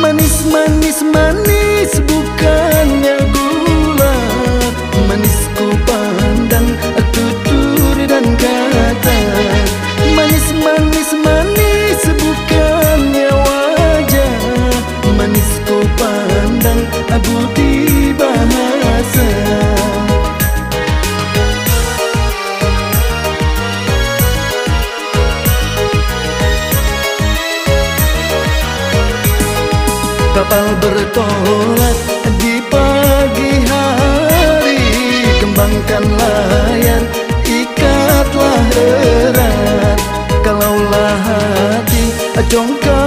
Manis, manis, manis bukannya gula. Manis ku pandang tutur dan kata. Manis, manis, manis bukannya wajah. Manis ku pandang budi bahasa. Kapal bertolak di pagi hari, kembangkan layar, ikatlah erat. Kalaulah hati jongkak